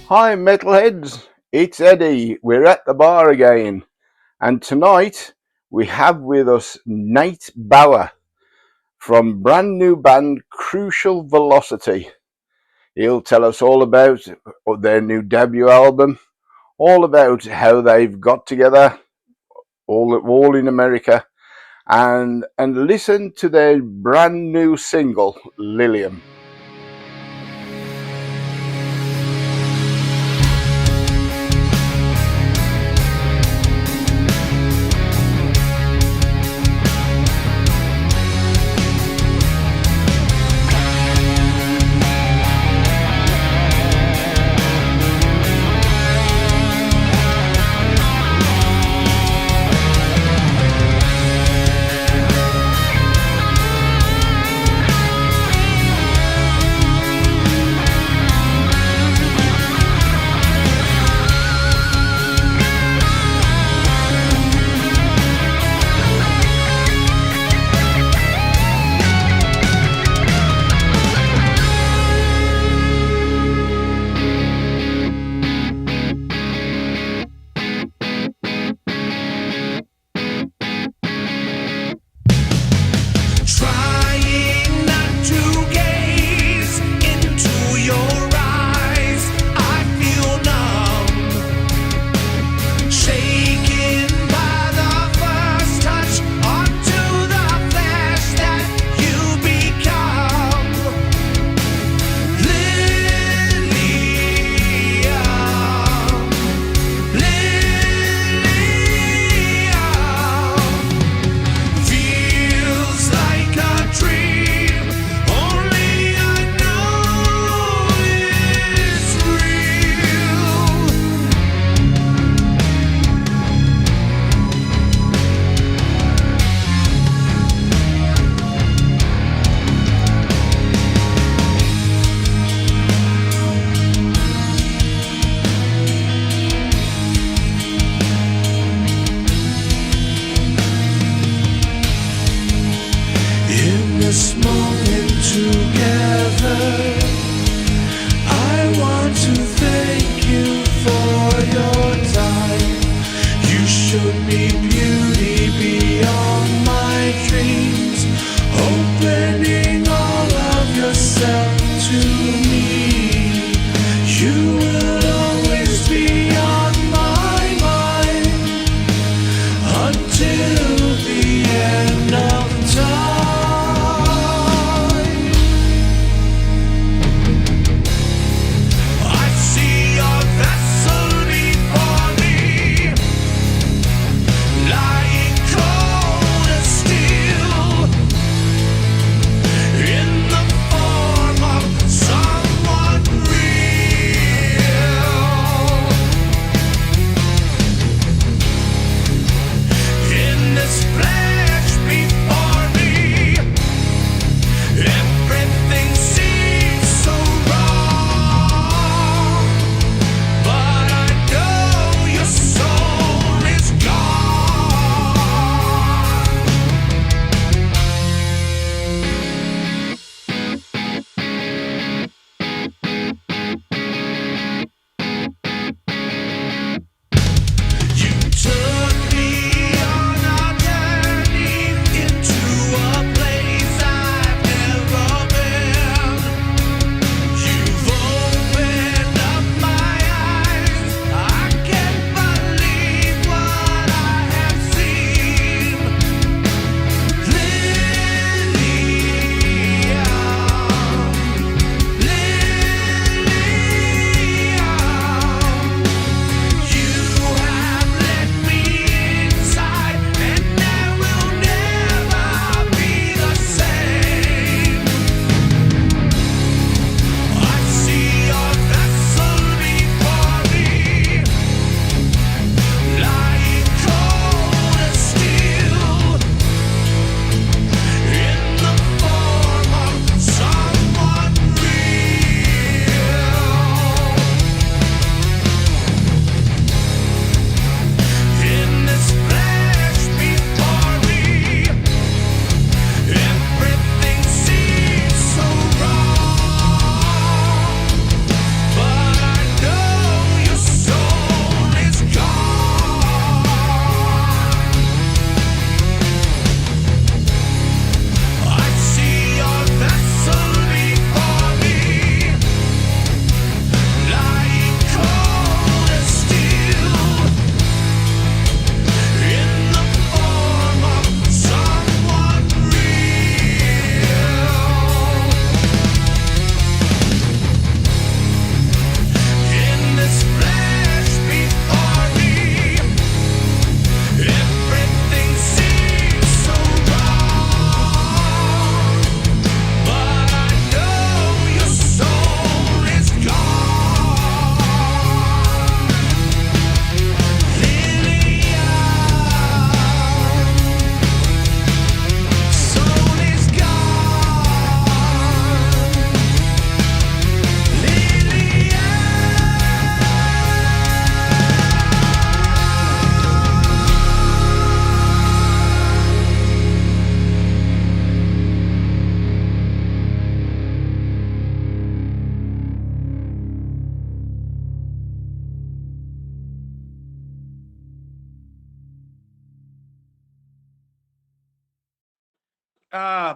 Hi metalheads, it's Eddie. We're at the bar again, and tonight we have with us Nate Bauer from brand new band Crucial Velocity. He'll tell us all about their new debut album, all about how they've got together, all in America, and listen to their brand new single Illium.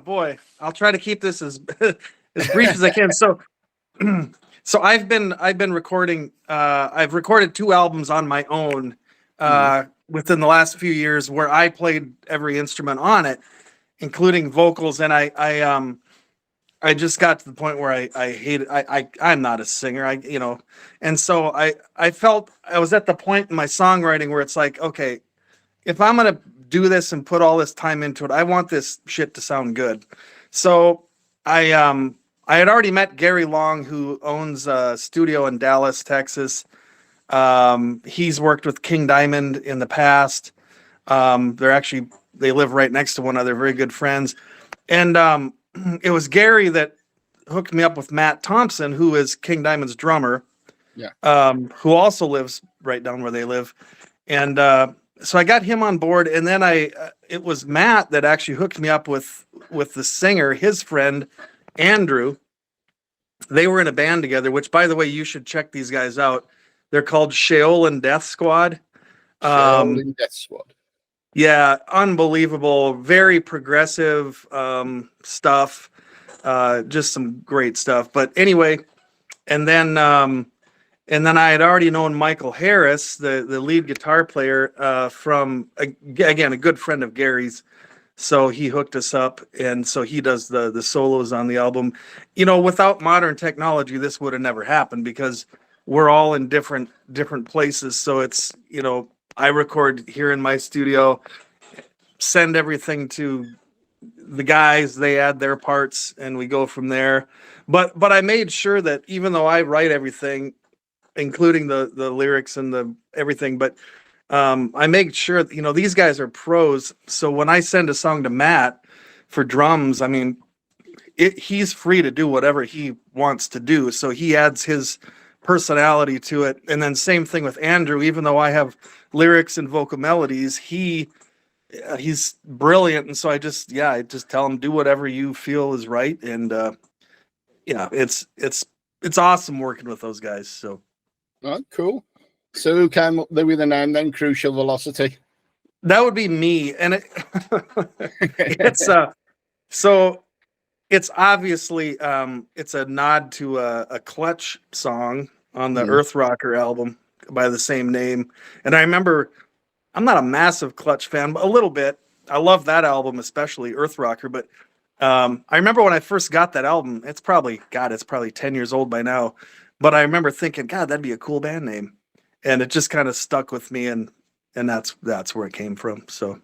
Boy, I'll try to keep this as as brief as I can. So, so I've been recording. I've recorded 2 albums on my own within the last few years, where I played every instrument on it, including vocals. And I just got to the point where I hate it. I'm not a singer. And so I felt I was at the point in my songwriting where it's like, okay, if I'm gonna do this and put all this time into it, I want this shit to sound good. So I had already met Gary Long, who owns a studio in Dallas, Texas. He's worked with King Diamond in the past. They live right next to one another, very good friends. And it was Gary that hooked me up with Matt Thompson, who is King Diamond's drummer. Yeah. Who also lives right down where they live. And so I got him on board, and then it was Matt that actually hooked me up with the singer, his friend Androo. They were in a band together, which, by the way, you should check these guys out. They're called Shaolin Death Squad. Shaolin Death Squad. Yeah, unbelievable, very progressive stuff. Just some great stuff. But anyway, and then I had already known Michael Harris, the lead guitar player, from again, a good friend of Gary's. So he hooked us up, and so he does the solos on the album. Without modern technology, this would have never happened, because we're all in different places. So it's, I record here in my studio, send everything to the guys, they add their parts, and we go from there. But I made sure that even though I write everything, including the lyrics and the everything, but I make sure that, these guys are pros. So when I send a song to Matt for drums, I mean, he's free to do whatever he wants to do. So he adds his personality to it. And then same thing with Androo. Even though I have lyrics and vocal melodies, he's brilliant. And so I just tell him, do whatever you feel is right. And it's awesome working with those guys. So. Oh, cool. So who came up there with the name then, Crucial Velocity? That would be me. And so it's obviously it's a nod to a Clutch song on the Earth Rocker album by the same name. And I remember, I'm not a massive Clutch fan, but a little bit. I love that album, especially Earth Rocker. But I remember when I first got that album, it's probably 10 years old by now. But I remember thinking, God, that'd be a cool band name. And it just kind of stuck with me, and that's where it came from. So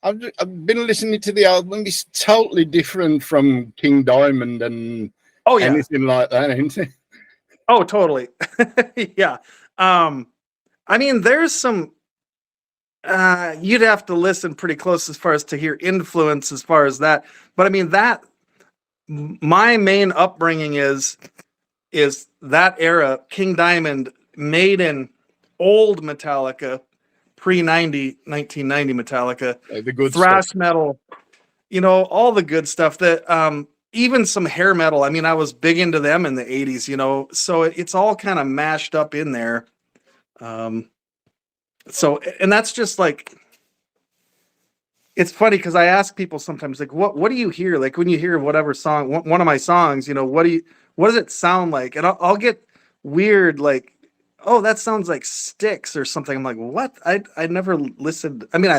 I've been listening to the album. It's totally different from King Diamond and anything like that, isn't it? Oh, totally. Yeah. I mean, there's some. You'd have to listen pretty close as far as to hear influence as far as that. But I mean, my main upbringing is that era, King Diamond, Maiden, old Metallica, pre-1990 Metallica, the good thrash stuff. metal, all the good stuff, that even some hair metal. I mean, I was big into them in the 80s, so it's all kind of mashed up in there. So, and that's just like, it's funny because I ask people sometimes, like, what do you hear? Like when you hear whatever song, one of my songs, what does it sound like? And I'll get weird, like, oh, that sounds like Styx or something. I'm like, what? I never listened. I mean,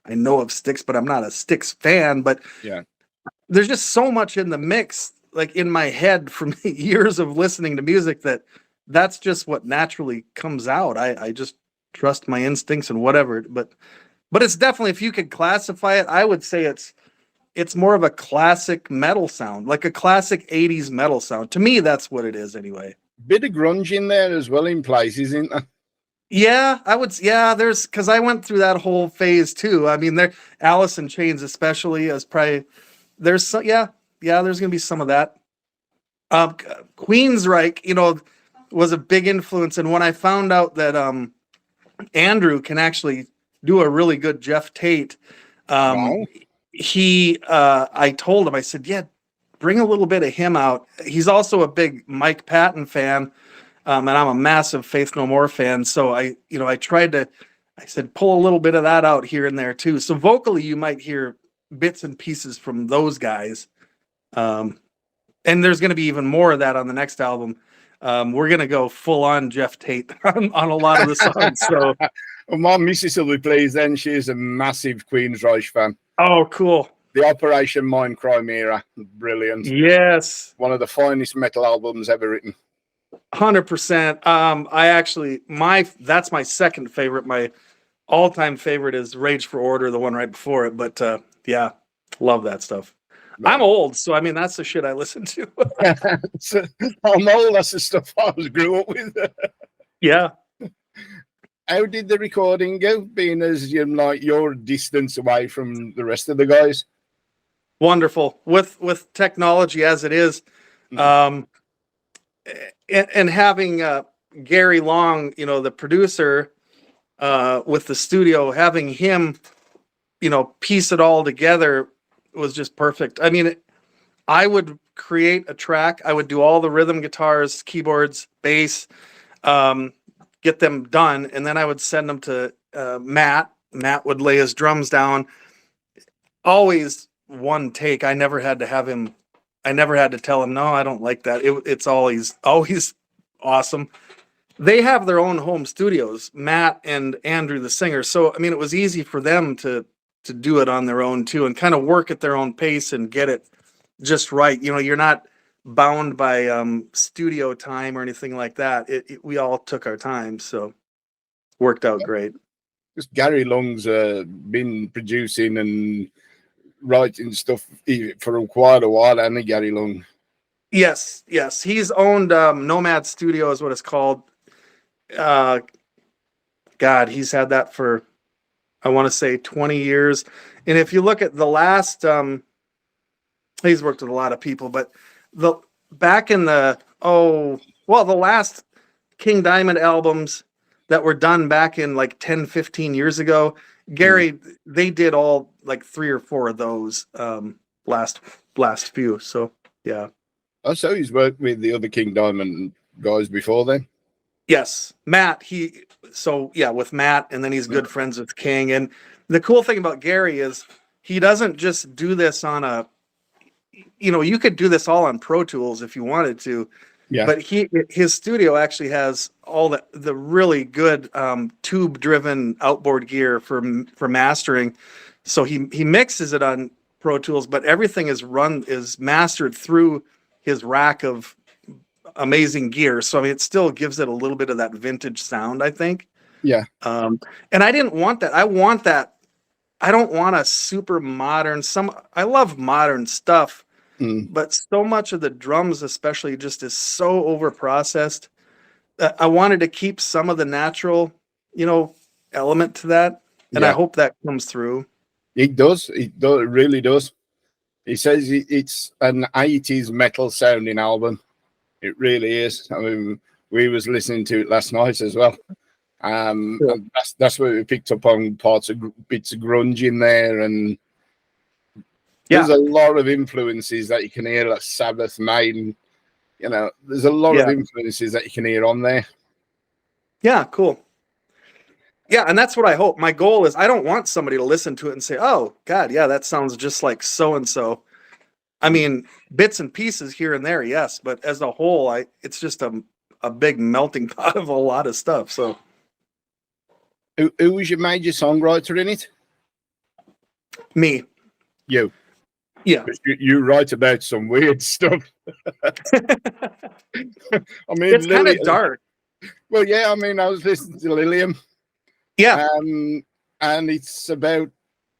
I know of Styx, but I'm not a Styx fan. But yeah, there's just so much in the mix, like in my head from years of listening to music, that's just what naturally comes out. I just trust my instincts and whatever. But it's definitely, if you could classify it, I would say it's more of a classic metal sound, like a classic 80s metal sound. To me, that's what it is anyway. Bit of grunge in there as well in places, isn't there? Yeah, there's, because I went through that whole phase too. I mean, Alice in Chains especially is probably, there's some, there's gonna be some of that. Queensryche, was a big influence, and when I found out that Androo can actually do a really good Jeff Tate, Wow. I told him, I said, yeah, bring a little bit of him out. He's also a big Mike Patton fan, and I'm a massive Faith No More fan. So I said, pull a little bit of that out here and there too. So vocally, you might hear bits and pieces from those guys. And there's going to be even more of that on the next album. We're going to go full on Jeff Tate on a lot of the songs. So, well, my missus will be pleased then. She's a massive Queensryche fan. oh, cool. The Operation Mindcrime era, brilliant. Yes. One of the finest metal albums ever written. 100%. I actually, that's my second favorite. My all-time favorite is Rage for Order, the one right before it. But yeah, love that stuff. I'm old, so I mean that's the shit I listen to. I'm old. That's the stuff I grew up with. Yeah. How did the recording go? Being as you're distance away from the rest of the guys. Wonderful with technology as it is, and having Gary Long, the producer, with the studio, having him, piece it all together was just perfect. I mean, I would create a track. I would do all the rhythm guitars, keyboards, bass, get them done. And then I would send them to Matt. Matt would lay his drums down. Always one take. I never had to tell him, no, I don't like that. It's always awesome. They have their own home studios, Matt and Andrew, the singer. So, I mean, it was easy for them to do it on their own too, and kind of work at their own pace and get it just right. You're not bound by studio time or anything like that. We all took our time, so worked out great. Just Gary Long's been producing and writing stuff for quite a while, hasn't he, Gary Long? Yes. He's owned Nomad Studio is what it's called. God, he's had that for, I want to say 20 years. And if you look at the last, he's worked with a lot of people, but the last King Diamond albums that were done back in like 10, 15 years ago, Gary, they did all like 3 or 4 of those last few. So, yeah. Oh, so he's worked with the other King Diamond guys before then? Yes, Matt. With Matt, and then he's good friends with King. And the cool thing about Gary is he doesn't just do this on you could do this all on Pro Tools if you wanted to. Yeah. But his studio actually has all the really good tube-driven outboard gear for mastering. So he mixes it on Pro Tools, but everything is mastered through his rack of amazing gear. So I mean, it still gives it a little bit of that vintage sound, I think. Yeah. And I didn't want that. I want that. I don't want a super modern. I love modern stuff, but so much of the drums, especially, just is so over processed. I wanted to keep some of the natural, element to that, and I hope that comes through. It does. It really does. He says it's an 80s metal sounding album. It really is. I mean, we was listening to it last night as well. And that's where we picked up on bits of grunge in there, and there's a lot of influences that you can hear, like Sabbath, Maiden. There's a lot of influences that you can hear on there. Yeah, cool. Yeah, and that's what I hope. My goal is I don't want somebody to listen to it and say, "Oh, God, yeah, that sounds just like so and so." I mean, bits and pieces here and there, yes, but as a whole, it's just a big melting pot of a lot of stuff. So, who was your major songwriter in it? Me. You. Yeah. You write about some weird stuff. I mean, it's kind of dark. Well, yeah, I mean, I was listening to Illium. Yeah. And it's about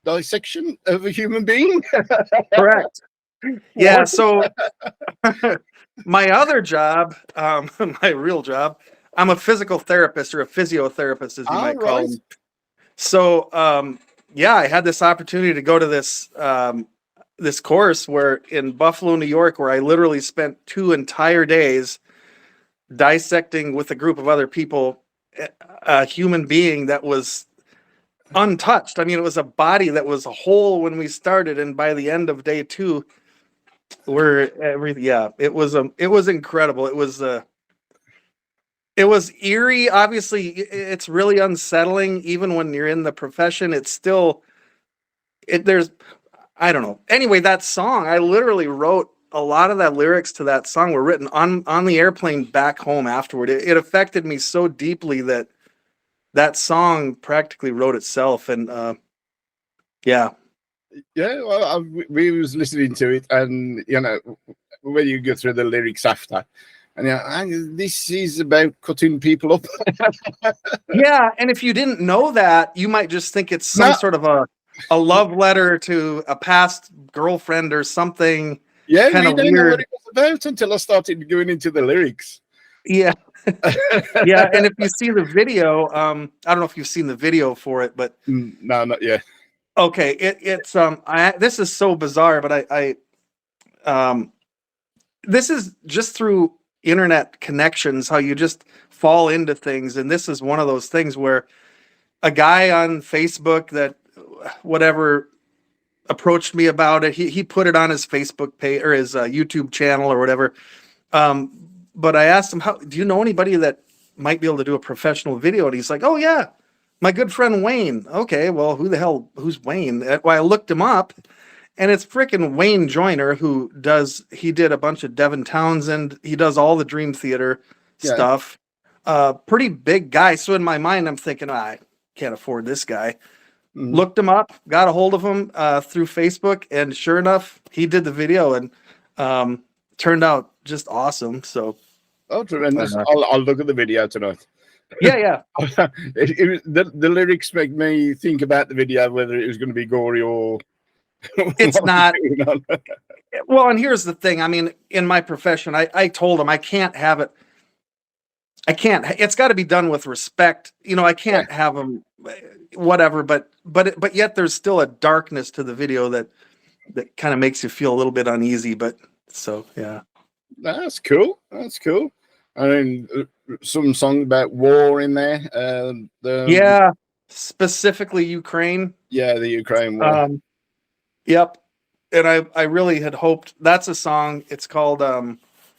dissection of a human being. Correct. Yeah, so my other job, my real job, I'm a physical therapist, or a physiotherapist, as you might call them. So, I had this opportunity to go to this course in Buffalo, New York, where I literally spent 2 entire days dissecting with a group of other people a human being that was untouched. I mean, it was a body that was whole when we started, and by the end of day 2, it was incredible. It was eerie. Obviously, it's really unsettling. Even when you're in the profession, it's still I don't know. Anyway, that song, I literally wrote a lot of that lyrics to that song were written on the airplane back home afterward. It affected me so deeply that that song practically wrote itself. And yeah. Yeah, well, we was listening to it, and you know, when you go through the lyrics after, and yeah, this is about cutting people up. Yeah, and if you didn't know that, you might just think it's some No, sort of a love letter to a past girlfriend or something yeah, kind we of don't know what weird. it was about until I started going into the lyrics. Yeah. Yeah, and if you see the video, I don't know if you've seen the video for it, but No, not yet. okay, it's this is so bizarre, but I this is just through internet connections how you just fall into things, and this is one of those things where a guy on Facebook that whatever approached me about it. He put it on his Facebook page or his YouTube channel or whatever. But I asked him, "How do you know anybody that might be able to do a professional video?" And he's like, "Oh yeah, my good friend Wayne." Okay, well, who's Wayne? Well, I looked him up, and it's freaking Wayne Joyner he did a bunch of Devin Townsend. He does all the Dream Theater Yeah. stuff. Pretty big guy. So in my mind, I'm thinking, I can't afford this guy. Looked him up, got a hold of him through Facebook, and sure enough, he did the video and turned out just awesome. So, Oh, tremendous! I'll look at the video tonight. yeah. The lyrics make me think about the video, whether it was going to be gory or It's not. Well, and here's the thing. I mean, in my profession, I told him I can't have it. It's got to be done with respect. You know, I can't have them, whatever. But yet there's still a darkness to the video that kind of makes you feel a little bit uneasy. But so yeah, That's cool. That's cool. I mean, some song about war in there. Yeah, specifically Ukraine. Yeah, the Ukraine war. Yep. And I really had hoped that's a song. It's called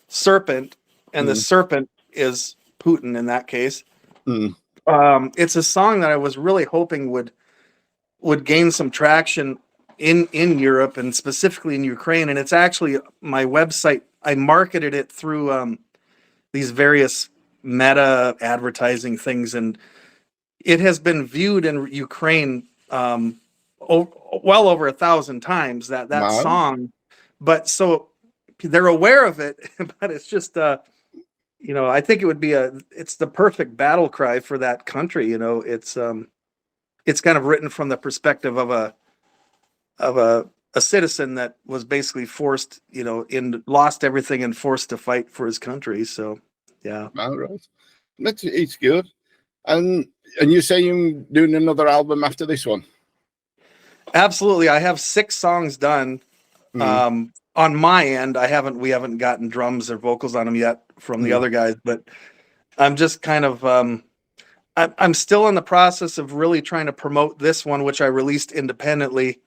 Serpent, and the serpent is Putin in that case. It's a song that I was really hoping would gain some traction in Europe and specifically in Ukraine. And it's actually my website. I marketed it through these various meta advertising things, and it has been viewed in Ukraine well over 1,000 times that Wow. song. But so they're aware of it, but it's just you know, I think it would be it's the perfect battle cry for that country. You know, it's kind of written from the perspective of a citizen that was basically forced, you know, lost everything and forced to fight for his country. So yeah. All right. It's good. And you say you're doing another album after this one? Absolutely. I have 6 songs done. On my end, we haven't gotten drums or vocals on them yet from the other guys, but I'm just kind of I'm still in the process of really trying to promote this one, which I released independently.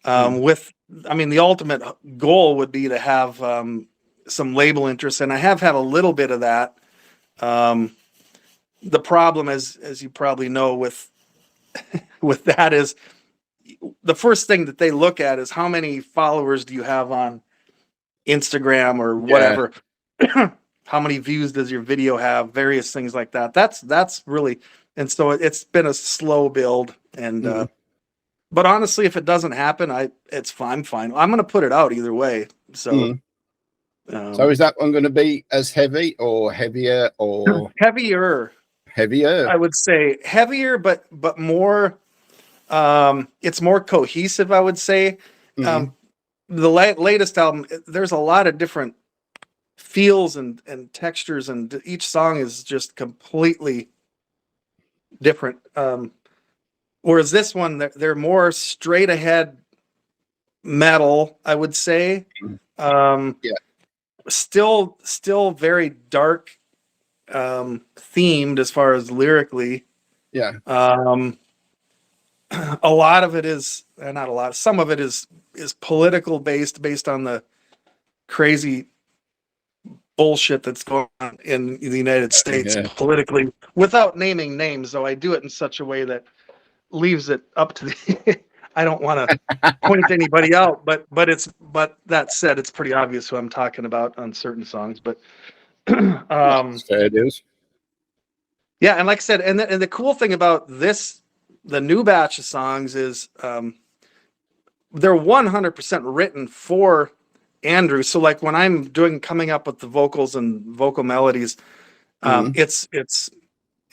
The ultimate goal would be to have some label interest, and I have had a little bit of that. The problem is, as you probably know, with that is the first thing that they look at is how many followers do you have on Instagram or whatever. How many views does your video have? Various things like that. That's really, and so it's been a slow build. And but honestly, if it doesn't happen, it's fine. I'm fine. I'm going to put it out either way. So. So is that one going to be as heavy or heavier or heavier? Heavier, I would say heavier, but more. It's more cohesive, I would say. The latest album, there's a lot of different feels and textures, and each song is just completely different. Whereas this one, they're more straight ahead metal, I would say. Still very dark themed as far as lyrically. A lot of it is not a lot. Some of it is political based on the crazy bullshit that's going on in the United States politically, without naming names. Though I do it in such a way that leaves it up to the. I don't want to point anybody out, but that said, it's pretty obvious who I'm talking about on certain songs. But That's fair dues. yeah, and like I said, and the cool thing about this, the new batch of songs is they're 100% written for Androo. So like when I'm coming up with the vocals and vocal melodies, it's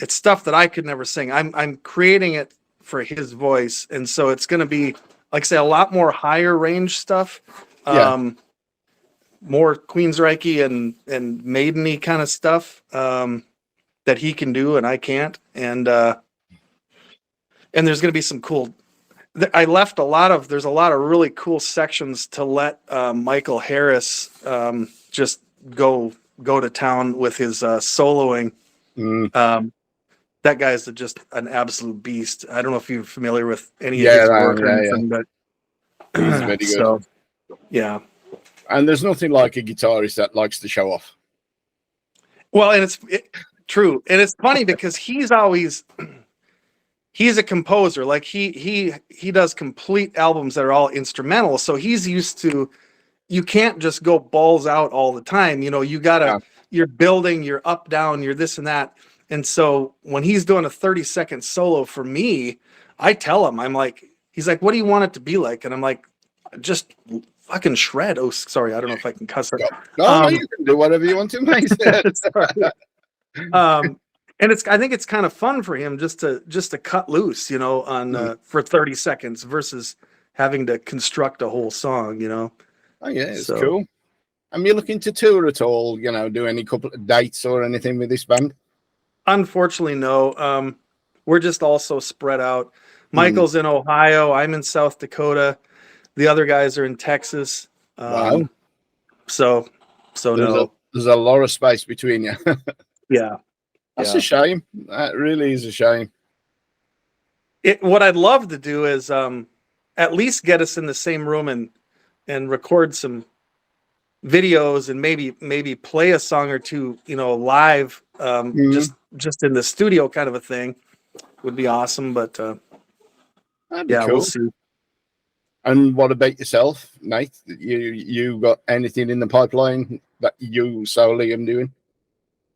stuff that I could never sing. I'm creating it for his voice, and so it's going to be, like I say, a lot more higher range stuff, more Queensryche and maideny kind of stuff that he can do and I can't, and there's going to be some cool. I left there's a lot of really cool sections to let Michael Harris just go to town with his soloing. That guy's just an absolute beast. I don't know if you're familiar with any of his work or anything, but he's very good. So, yeah. And there's nothing like a guitarist that likes to show off. Well, and it's true, and it's funny because he's a composer. Like he does complete albums that are all instrumental. So he's used to. You can't just go balls out all the time. You know, you gotta. You're building. You're up, down. You're this and that. And so when he's doing a 30-second solo for me, I tell him, I'm like, he's like, what do you want it to be like? And I'm like, just fucking shred. Oh, sorry. I don't know if I can cuss it. No, you can do whatever you want to, mate. And I think it's kind of fun for him just to cut loose, you know, on for 30 seconds versus having to construct a whole song, you know. Oh yeah, it's cool. Are you looking to tour at all? You know, do any couple of dates or anything with this band? Unfortunately, no. We're just all so spread out. Michael's in Ohio. I'm in South Dakota. The other guys are in Texas. Wow. So no. There's a lot of space between you. Yeah. That's a shame. That really is a shame. What I'd love to do is at least get us in the same room and record some videos and maybe play a song or two, you know, live, just in the studio kind of a thing would be awesome. But that'd be cool. We'll see. And what about yourself, Nate? You got anything in the pipeline that you solely am doing?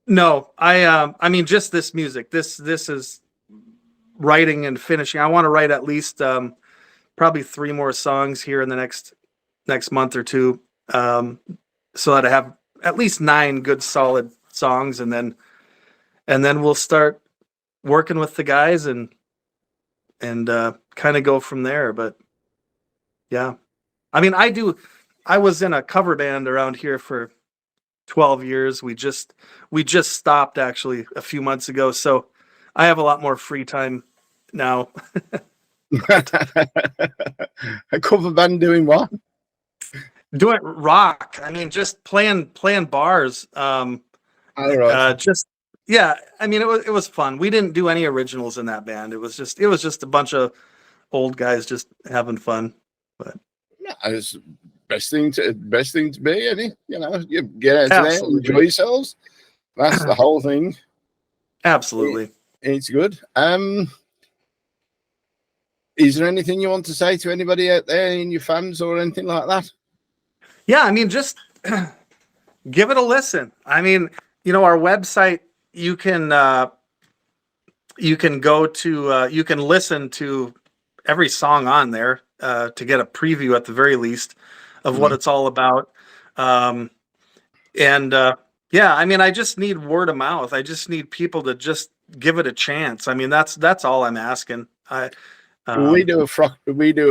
No, I mean, just this music. This is writing and finishing. I want to write at least probably 3 more songs here in the next month or two, so that I have at least 9 good solid songs, and then we'll start working with the guys and kind of go from there. But yeah, I mean, I was in a cover band around here for 12 years. We just stopped actually a few months ago, so I have a lot more free time now. A cover band doing what? Doing rock. I mean, just playing bars. All right. I mean, it was fun. We didn't do any originals in that band. It was just a bunch of old guys just having fun. But it's best thing to be, any, you know, you get out there, enjoy yourselves. That's the whole thing. Absolutely. It's good. Is there anything you want to say to anybody out there in your fans or anything like that? Yeah, I mean, just give it a listen. I mean, you know, our website, you can go to, you can listen to every song on there to get a preview at the very least of what it's all about. Yeah, I mean, I just need word of mouth. I just need people to just give it a chance. I mean, that's all I'm asking. We do a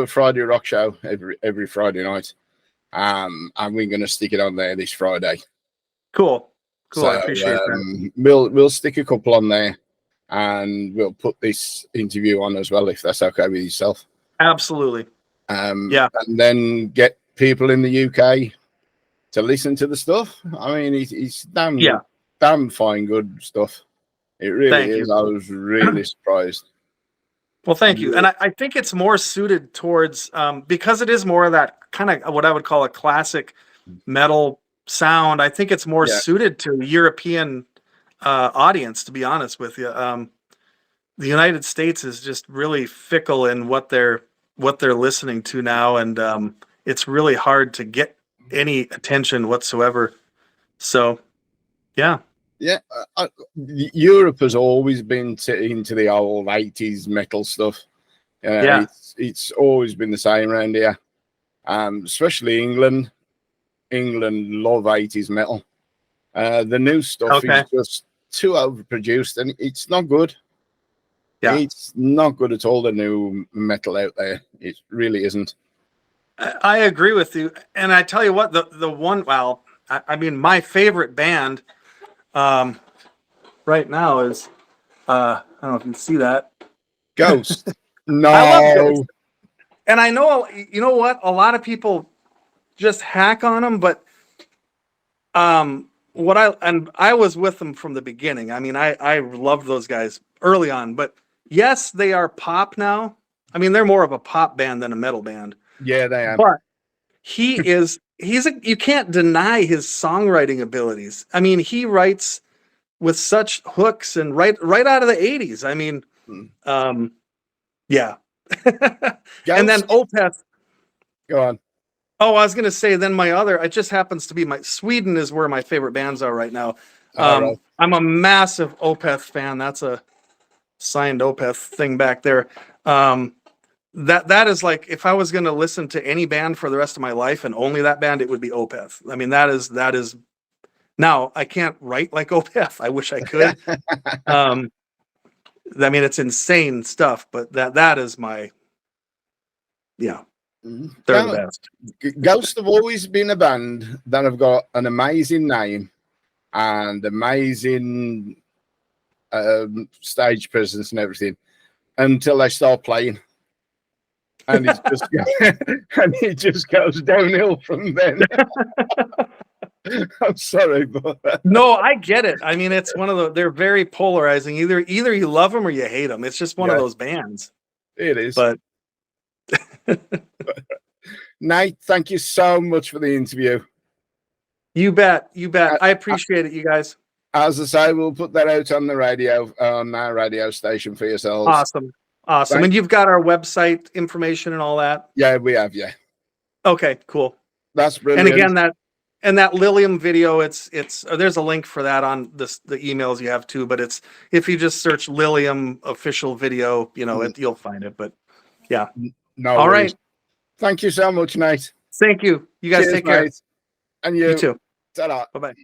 Friday rock show every Friday night. And we're going to stick it on there this Friday. Cool. So, I appreciate that. We'll stick a couple on there, and we'll put this interview on as well, if that's okay with yourself. Absolutely. Yeah. And then get people in the UK to listen to the stuff. I mean, it's damn fine, good stuff. It really is. I was really surprised. Well, thank you. And I think it's more suited towards, because it is more of that kind of what I would call a classic metal sound. I think it's more suited to a European audience, to be honest with you. The United States is just really fickle in what they're what they're listening to now, and it's really hard to get any attention whatsoever. So, yeah. Yeah, Europe has always been into the old 80s metal stuff. Yeah. It's always been the same around here, especially England. England love 80s metal. The new stuff is just too overproduced, and it's not good. Yeah. It's not good at all, the new metal out there. It really isn't. I agree with you. And I tell you what, the one, well, I mean, my favorite band right now is, I don't know if you can see that. Ghost. No. I love Ghost. And I know, you know what? A lot of people just hack on them, but I was with them from the beginning. I mean, I loved those guys early on, but yes, they are pop now. I mean, they're more of a pop band than a metal band. Yeah, they are. But you can't deny his songwriting abilities. I mean, he writes with such hooks and right out of the 80s. I mean, yeah. And then Opeth. Go on. Oh, I was going to say then it just happens to be Sweden is where my favorite bands are right now. Right. I'm a massive Opeth fan. That's a signed Opeth thing back there. That is like, if I was going to listen to any band for the rest of my life and only that band, it would be Opeth. I mean, that is now I can't write like Opeth. I wish I could. I mean, it's insane stuff, but that is my, yeah. They're the best. Ghost have always been a band that have got an amazing name and amazing stage presence and everything until they start playing, and it just goes downhill from then. I'm sorry, but no, I get it. I mean, it's they're very polarizing. Either you love them or you hate them. It's just one of those bands. It is. But Nate, thank you so much for the interview. You bet. I appreciate it, you guys. As I say, we'll put that out on the radio, on our radio station for yourselves. Awesome. And you've got our website information and all that? Yeah, we have, yeah. Okay, cool. That's brilliant. And again, that Illium video, it's there's a link for that on the emails you have too, but it's, if you just search Illium official video, you'll find it. But yeah. No all worries. Right. Thank you so much, Nate. Thank you. You guys take care. Mate. And you too. Ta-da. Bye-bye.